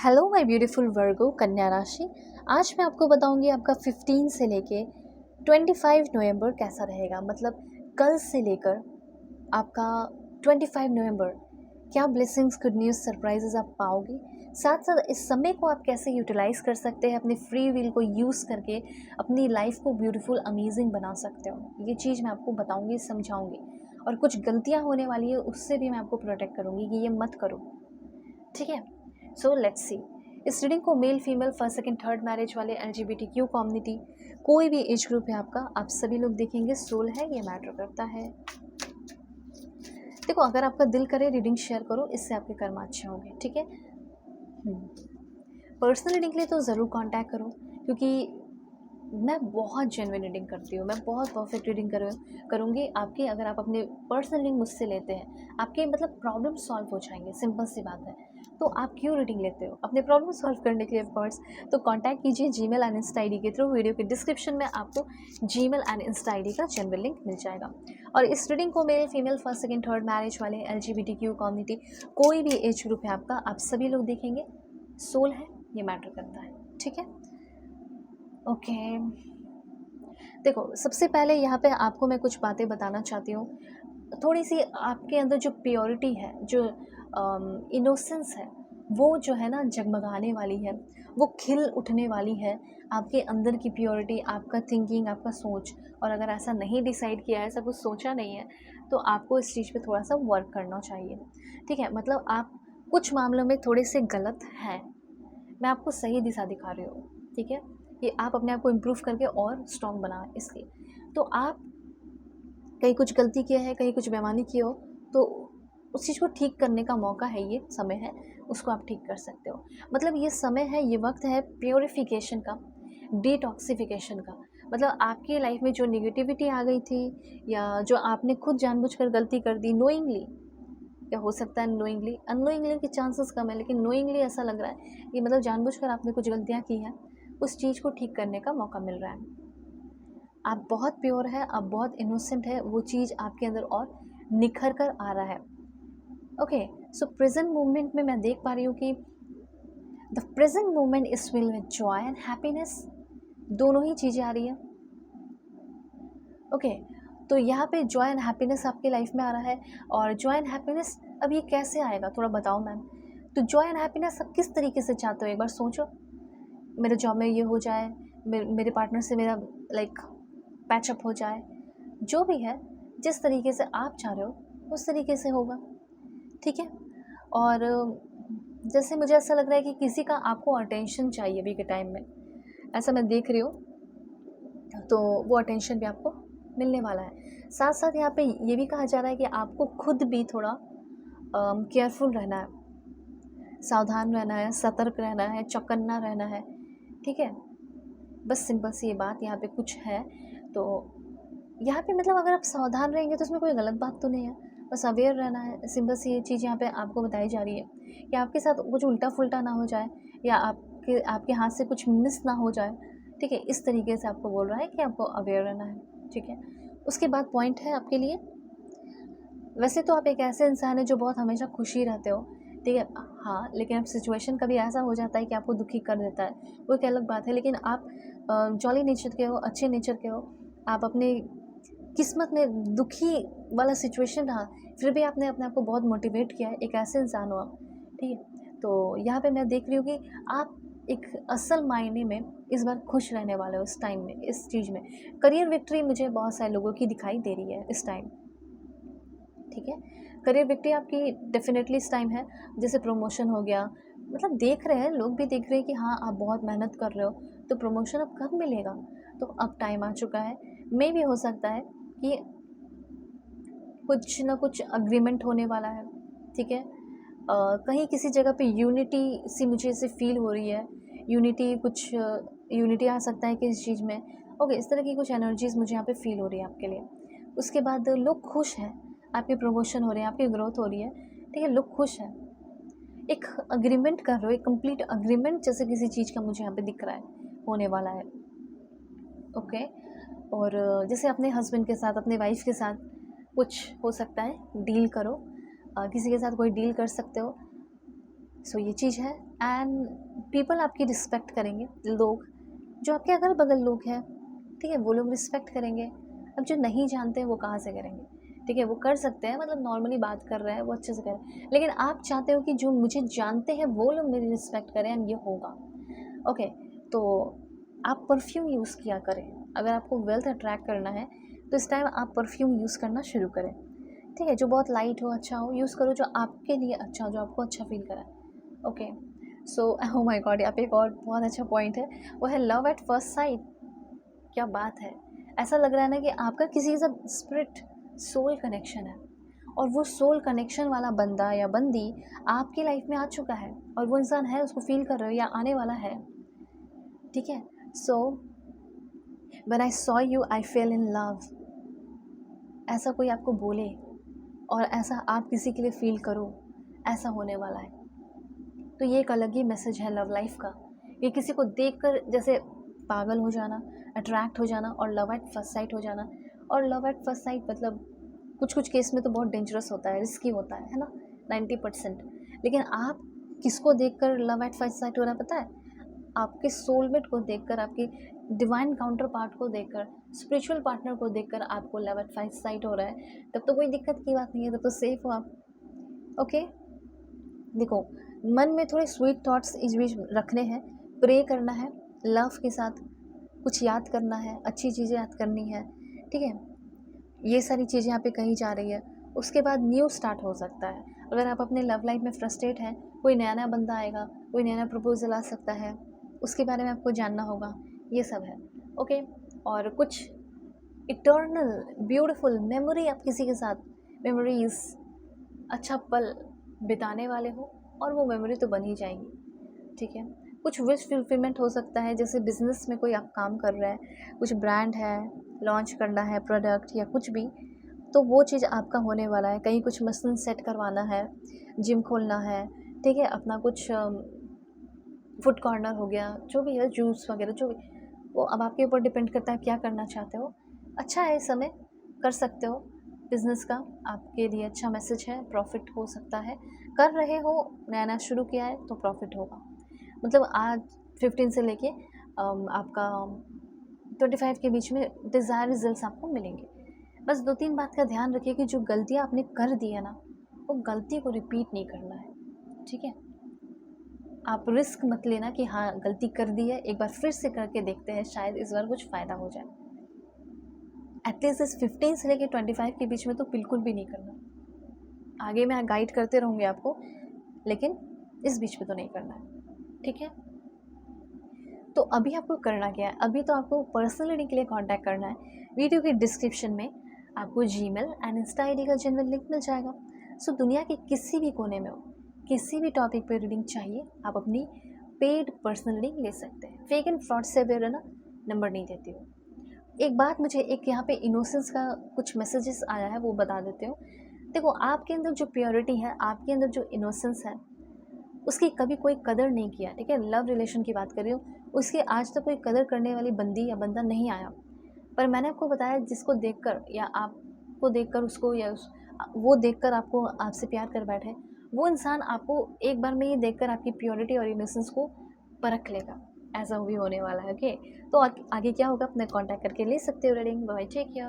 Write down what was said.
Hello my beautiful वर्गो कन्या राशि। आज मैं आपको बताऊंगी आपका 15 से लेके 25 नवंबर कैसा रहेगा। मतलब कल से लेकर आपका 25 नवंबर क्या ब्लेसिंग्स, गुड न्यूज़, सरप्राइजेस आप पाओगे। साथ साथ इस समय को आप कैसे यूटिलाइज़ कर सकते हैं, अपने फ्री विल को यूज़ करके अपनी लाइफ को ब्यूटीफुल अमेजिंग बना सकते हो। ये चीज़ मैं आपको बताऊंगी, समझाऊंगी, और कुछ गलतियाँ होने वाली है उससे भी मैं आपको प्रोटेक्ट करूँगी कि ये मत करो। ठीक है, सो लेट्स सी। इस रीडिंग को male, female, first, second, third marriage वाले, LGBTQ कम्युनिटी, कोई भी एज ग्रुप है आपका, आप सभी लोग देखेंगे। सोल है, ये मैटर करता है। देखो, अगर आपका दिल करे रीडिंग शेयर करो, इससे आपके कर्म अच्छे होंगे। ठीक है, पर्सनल रीडिंग के लिए तो ज़रूर कांटेक्ट करो, क्योंकि मैं बहुत जेन्युइन रीडिंग करती हूँ, मैं बहुत परफेक्ट रीडिंग करूँगी आपकी। अगर आप अपने पर्सनल रीडिंग मुझसे लेते हैं, आपके मतलब प्रॉब्लम सॉल्व हो जाएंगे। सिंपल सी बात है। तो आप क्यों रीडिंग लेते हो? अपने प्रॉब्लम सॉल्व करने के लिए ऑफकोर्स। तो कांटेक्ट कीजिए जीमेल एंड इंस्टा ID के थ्रू। वीडियो के डिस्क्रिप्शन में आपको जीमेल एंड इंस्टा ID का जेन्युइन लिंक मिल जाएगा। और इस रीडिंग को male, female, first, second, third marriage वाले, LGBTQ कम्युनिटी, कोई भी एज ग्रुप है आपका, आप सभी लोग देखेंगे। सोल है, ये मैटर करता है। ठीक है, ओके। देखो, सबसे पहले यहाँ पे आपको मैं कुछ बातें बताना चाहती हूँ। थोड़ी सी आपके अंदर जो प्योरिटी है, जो इनोसेंस है, वो जो है ना जगमगाने वाली है, वो खिल उठने वाली है। आपके अंदर की प्योरिटी, आपका थिंकिंग, आपका सोच। और अगर ऐसा नहीं डिसाइड किया है, ऐसा कुछ सोचा नहीं है, तो आपको इस चीज़ पे थोड़ा सा वर्क करना चाहिए। ठीक है, मतलब आप कुछ मामलों में थोड़े से गलत हैं। मैं आपको सही दिशा दिखा रही हूँ। ठीक है, कि आप अपने आप को इम्प्रूव करके और स्ट्रॉन्ग बनाएं। इसलिए तो आप कहीं कुछ गलती किया है, कहीं कुछ बेईमानी की हो, तो उस चीज़ को ठीक करने का मौका है, ये समय है, उसको आप ठीक कर सकते हो। मतलब ये समय है, ये वक्त है प्योरिफिकेशन का, डिटॉक्सिफिकेशन का। मतलब आपकी लाइफ में जो निगेटिविटी आ गई थी, या जो आपने खुद जानबूझकर गलती कर दी नोइंगली, या हो सकता है नोइंगली, अननोइंगली के चांसेस कम है, लेकिन नोइंगली ऐसा लग रहा है कि मतलब जानबूझकर आपने कुछ गलतियाँ की हैं, उस चीज़ को ठीक करने का मौका मिल रहा है। आप बहुत प्योर है, आप बहुत इनोसेंट है, वो चीज़ आपके अंदर और निखर कर आ रहा है। ओके, सो प्रेजेंट मोमेंट में मैं देख पा रही हूँ कि the present moment is filled with Joy and happiness. दोनों ही चीज़ें आ रही है। ओके, तो यहाँ पे जॉय एंड हैप्पीनेस आपकी लाइफ में आ रहा है। और जॉय एंड हैप्पीनेस अब ये कैसे आएगा, थोड़ा बताओ मैम। तो जॉय एंड हैप्पीनेस आप किस तरीके से चाहते हो, एक बार सोचो। मेरे जॉब में ये हो जाए, मेरे पार्टनर से मेरा लाइक पैचअप हो जाए, जो भी है, जिस तरीके से आप चाह रहे हो उस तरीके से होगा। ठीक है, और जैसे मुझे ऐसा लग रहा है कि किसी का आपको अटेंशन चाहिए अभी के टाइम में, ऐसा मैं देख रही हूँ। तो वो अटेंशन भी आपको मिलने वाला है। साथ साथ यहाँ पे ये भी कहा जा रहा है कि आपको खुद भी थोड़ा केयरफुल रहना है, सावधान रहना है, सतर्क रहना है, चौकन्ना रहना है। ठीक है, बस सिंपल सी ये बात यहाँ पे कुछ है। तो यहाँ पे मतलब अगर आप सावधान रहेंगे तो उसमें कोई गलत बात तो नहीं है, बस अवेयर रहना है। सिंपल सी ये चीज़ यहाँ पे आपको बताई जा रही है कि आपके साथ कुछ उल्टा फुल्टा ना हो जाए, या आपके हाथ से कुछ मिस ना हो जाए। ठीक है, इस तरीके से आपको बोल रहा है कि आपको अवेयर रहना है। ठीक है, उसके बाद पॉइंट है आपके लिए, वैसे तो आप एक ऐसे इंसान है जो बहुत हमेशा खुशी रहते हो। ठीक है, हाँ, लेकिन अब सिचुएशन कभी ऐसा हो जाता है कि आपको दुखी कर देता है, वो एक अलग बात है। लेकिन आप जॉली नेचर के हो, अच्छे नेचर के हो। आप अपने किस्मत में दुखी वाला सिचुएशन रहा, फिर भी आपने अपने आप को बहुत मोटिवेट किया है, एक ऐसे इंसान हो आप। ठीक है, तो यहाँ पे मैं देख रही हूँ कि आप एक असल मायने में इस बार खुश रहने वाले हो इस टाइम में, इस चीज़ में। करियर विक्ट्री मुझे बहुत सारे लोगों की दिखाई दे रही है इस टाइम। ठीक है, करियर विक्ट्री आपकी डेफिनेटली इस टाइम है। जैसे प्रमोशन हो गया, मतलब देख रहे हैं, लोग भी देख रहे हैं कि हाँ आप बहुत मेहनत कर रहे हो, तो प्रमोशन अब कब मिलेगा। तो अब टाइम आ चुका है। मे भी हो सकता है कि कुछ ना कुछ अग्रीमेंट होने वाला है। ठीक है, कहीं किसी जगह पे यूनिटी सी मुझे ऐसे फील हो रही है। यूनिटी, कुछ यूनिटी आ सकता है किसी चीज़ में। ओके, इस तरह की कुछ एनर्जीज मुझे यहाँ पे फील हो रही है आपके लिए। उसके बाद लोग खुश हैं, आपके प्रमोशन हो रहे हैं, आपकी ग्रोथ हो रही है। ठीक है, लोग खुश हैं, एक अग्रीमेंट कर रहे हो, एक कंप्लीट अग्रीमेंट जैसे किसी चीज़ का मुझे यहाँ पे दिख रहा है, होने वाला है। ओके, और जैसे अपने हस्बैंड के साथ, अपने वाइफ के साथ कुछ हो सकता है, डील करो। किसी के साथ कोई डील कर सकते हो। सो ये चीज़ है। एंड पीपल आपकी रिस्पेक्ट करेंगे, लोग जो आपके अगल बगल लोग हैं, ठीक है, वो लोग रिस्पेक्ट करेंगे। अब जो नहीं जानते हैं वो कहाँ से करेंगे, ठीक है, वो कर सकते हैं, मतलब नॉर्मली बात कर रहे हैं वो अच्छे से करें, लेकिन आप चाहते हो कि जो मुझे जानते हैं वो लोग मेरी रिस्पेक्ट करें, एंड ये होगा। ओके, तो आप परफ्यूम यूज़ किया करें। अगर आपको वेल्थ अट्रैक्ट करना है तो इस टाइम आप परफ्यूम यूज़ करना शुरू करें, ठीक है, जो बहुत लाइट हो, अच्छा हो, यूज़ करो जो आपके लिए अच्छा हो, जो आपको अच्छा फील कराए। Okay, so oh my God, यहाँ पे एक और बहुत अच्छा पॉइंट है, वो है लव एट फर्स्ट साइट। क्या बात है, ऐसा लग रहा है ना कि आपका किसी के साथ स्पिरिट सोल कनेक्शन है, और वो सोल कनेक्शन वाला बंदा या बंदी आपकी लाइफ में आ चुका है, और वो इंसान है, उसको फील कर रहे हो या आने वाला है, ठीक है। So when I saw you I fail in love, ऐसा कोई आपको बोले और ऐसा आप किसी के लिए फील करो, ऐसा होने वाला है, तो ये एक अलग ही मैसेज है लव लाइफ का। ये किसी को देखकर जैसे पागल हो जाना, अट्रैक्ट हो जाना, और लव एट फर्स्ट साइट हो जाना। और लव एट फर्स्ट साइट मतलब कुछ कुछ केस में तो बहुत डेंजरस होता है, रिस्की होता है ना, 90%। लेकिन आप किसको देखकर लव एट फर्स्ट साइट हो रहा है पता है? आपके सोलमेट को देखकर, आपके डिवाइन काउंटर पार्ट को देखकर, स्पिरिचुअल पार्टनर को देखकर आपको लव एट फर्स्ट साइट हो रहा है, तब तो कोई दिक्कत की बात नहीं है, तब तो सेफ हो आप। ओके, देखो, मन में थोड़े स्वीट थॉट्स इस बीच रखने हैं, प्रे करना है, लव के साथ कुछ याद करना है, अच्छी चीज़ें याद करनी है, ठीक है, ये सारी चीज़ें यहाँ पे कही जा रही है। उसके बाद न्यू स्टार्ट हो सकता है। अगर आप अपने लव लाइफ में फ्रस्ट्रेट हैं, कोई नया नया बंदा आएगा, कोई नया नया प्रपोजल आ सकता है, उसके बारे में आपको जानना होगा, ये सब है। ओके, और कुछ इटर्नल ब्यूटीफुल मेमोरी आप किसी के साथ, मेमोरीज, अच्छा पल बिताने वाले हो, और वो मेमोरी तो बन ही जाएंगी, ठीक है। कुछ विश फुलफिलमेंट हो सकता है, जैसे बिजनेस में कोई आप काम कर रहे हैं, कुछ ब्रांड है, लॉन्च करना है प्रोडक्ट या कुछ भी, तो वो चीज़ आपका होने वाला है। कहीं कुछ मशीन सेट करवाना है, जिम खोलना है, ठीक है, अपना कुछ फूड कॉर्नर हो गया, जो भी है, जूस वगैरह जो भी, वो अब आपके ऊपर डिपेंड करता है क्या करना चाहते हो। अच्छा है, इस समय कर सकते हो, बिज़नेस का आपके लिए अच्छा मैसेज है, प्रॉफिट हो सकता है, कर रहे हो, नया नया शुरू किया है तो प्रॉफिट होगा। मतलब आज 15 से लेके आपका 25 के बीच में डिज़ायर रिजल्ट्स आपको मिलेंगे। बस 2-3 बात का ध्यान रखिए कि जो गलतियाँ आपने कर दी है ना, वो गलती को रिपीट नहीं करना है, ठीक है। आप रिस्क मत लेना कि हाँ गलती कर दी है, एक बार फिर से करके देखते हैं, शायद इस बार कुछ फ़ायदा हो जाए। एटलीस्ट इस 15 से लेके 25 के बीच में तो बिल्कुल भी नहीं करना। आगे मैं गाइड करते रहूँगी आपको, लेकिन इस बीच में तो नहीं करना है, ठीक है। तो अभी आपको करना क्या है? अभी तो आपको पर्सनल रीडिंग के लिए कांटेक्ट करना है। वीडियो के डिस्क्रिप्शन में आपको जीमेल एंड इंस्टा आईडी का जेन्युइन लिंक मिल जाएगा। सो दुनिया के किसी भी कोने में हो, किसी भी टॉपिक पे रीडिंग चाहिए, आप अपनी पेड पर्सनल रीडिंग ले सकते हैं। फेक एंड फ्रॉड से अवेयर है ना, नंबर नहीं देती हूँ। एक बात, मुझे एक यहाँ पे इनोसेंस का कुछ मैसेजेस आया है, वो बता देते हो। देखो, आपके अंदर जो प्योरिटी है, आपके अंदर जो इनोसेंस है, उसकी कभी कोई कदर नहीं किया, ठीक है। लव रिलेशन की बात कर रही हूँ, उसकी आज तक कोई कदर करने वाली बंदी या बंदा नहीं आया। पर मैंने आपको बताया, जिसको देखकर या आपको देखकर उसको या वो देखकर आपको आपसे प्यार कर बैठे, वो इंसान आपको एक बार में ही देखकर आपकी प्योरिटी और इनोसेंस को परख लेगा। ऐसा भी होने वाला है। ओके, तो आगे क्या होगा, अपने कांटेक्ट करके ले सकते हो रीडिंग। Bye, take care.